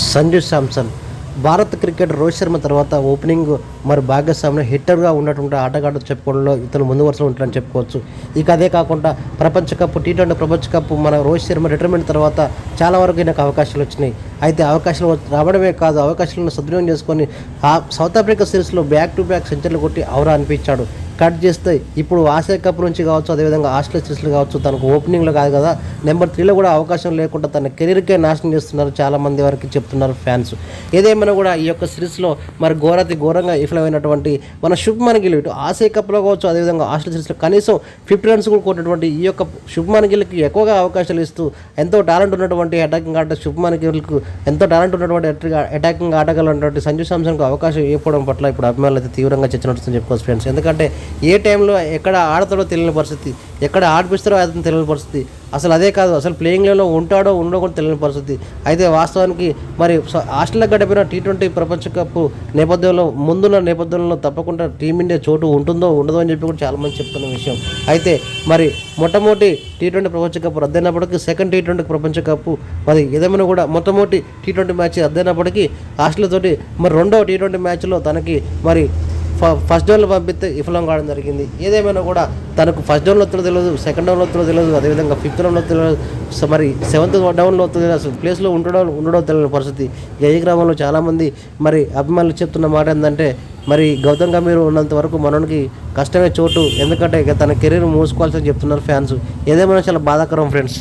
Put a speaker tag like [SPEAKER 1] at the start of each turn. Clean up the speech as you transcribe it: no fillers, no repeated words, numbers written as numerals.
[SPEAKER 1] సంజు శాంసన్ భారత క్రికెట్ రోహిత్ శర్మ తర్వాత ఓపెనింగ్ మరి భాగస్వామ్యం హిట్టర్గా ఉన్నటువంటి ఆటగాడు చెప్పుకోవడంలో ఇతను ముందు వరుసలో ఉంటారని చెప్పుకోవచ్చు. ఇక అదే కాకుండా ప్రపంచ కప్ T20 ప్రపంచ కప్ మన రోహిత్ శర్మ రిటైర్మెంట్ తర్వాత చాలా వరకు ఈయనకు అవకాశాలు వచ్చినాయి. అయితే అవకాశాలు రావడమే కాదు, అవకాశాలను సద్వినియోగం చేసుకొని సౌత్ ఆఫ్రికా సిరీస్లో బ్యాక్ టు బ్యాక్ సెంచరీలు కొట్టి ఔరా అనిపించాడు. కట్ చేస్తే ఇప్పుడు ఆసియా కప్ నుంచి కావచ్చు, అదేవిధంగా ఆస్ట్రేలియా సిరీస్లో కావచ్చు, తనకు ఓపెనింగ్లో కాదు కదా నెంబర్ 3లో కూడా అవకాశం లేకుండా తన కెరీర్కే నాశనం చేస్తున్నారు చాలామంది వరకు చెప్తున్నారు ఫ్యాన్స్. ఏదేమైనా కూడా ఈ యొక్క సిరీస్లో మరి ఘోరంగా విఫలమైనటువంటి మన శుభ్మన్ గిల్ ఇటు ఆసియా కప్లో కావచ్చు, అదేవిధంగా ఆస్ట్రేలియా సిరీస్లో కనీసం 50 రన్స్ కూడా కొట్టినటువంటి ఈ యొక్క శుభ్మన్ గిల్కి ఎక్కువగా అవకాశాలు ఇస్తూ ఎంతో టాలెంట్ ఉన్నటువంటి అటాకింగ్ ఆట శుభ్మన్ గిల్కు ఎంతో టాలెంట్ ఉన్నటువంటి అటాకింగ్ ఆటగాళ్ళటువంటి సంజు శాంసన్కు అవకాశం ఇవ్వడం పట్ల ఇప్పుడు అభిమానులు అయితే తీవ్రంగా చర్చ నడుస్తుందని చెప్పుకోవచ్చు ఫ్రెండ్స్. ఎందుకంటే ఏ టైంలో ఎక్కడ ఆడతాడో తెలియని పరిస్థితి, ఎక్కడ ఆడిపిస్తారో అతను తెలియని పరిస్థితి, అసలు అదే కాదు అసలు ప్లేయింగ్ లెవెల్లో ఉంటాడో ఉండో కూడా తెలియని పరిస్థితి. అయితే వాస్తవానికి మరి ఆస్ట్రేలియా గడిపిన T20 ప్రపంచ కప్ నేపథ్యంలో ముందున్న నేపథ్యంలో తప్పకుండా టీమిండియా చోటు ఉంటుందో ఉండదో అని చెప్పి కూడా చాలామంది చెప్తున్న విషయం. అయితే మరి మొట్టమొదటి T20 ప్రపంచ కప్ రద్దయినప్పటికీ సెకండ్ T20 ప్రపంచ కప్ మరి ఏదేమైనా కూడా మొట్టమొదటి T20 మ్యాచ్ రద్దయినప్పటికీ ఆస్ట్రేలియాతోటి మరి రెండవ T20 మ్యాచ్లో తనకి మరి ఫస్ట్ డౌన్లో పంపిస్తే విఫలం కావడం జరిగింది. ఏదేమైనా కూడా తనకు ఫస్ట్ డౌన్లో వస్తుందో తెలియదు, సెకండ్ డౌన్లో వస్తుందో తెలియదు, అదేవిధంగా 5th డౌన్లో తెలియదు, మరి 7th డౌన్లో వస్తుంది, అసలు ప్లేస్లో ఉండడో తెలియని పరిస్థితి. ఈ గ్రామంలో చాలామంది మరి అభిమానులు చెప్తున్న మాట ఏంటంటే మరి గౌతమ్ గంభీర్ ఉన్నంత వరకు మనోనికి కష్టమే చోటు, ఎందుకంటే ఇక తన కెరీర్ మూసుకోవాల్సి చెప్తున్నారు ఫ్యాన్స్. ఏదేమైనా చాలా బాధాకరం ఫ్రెండ్స్.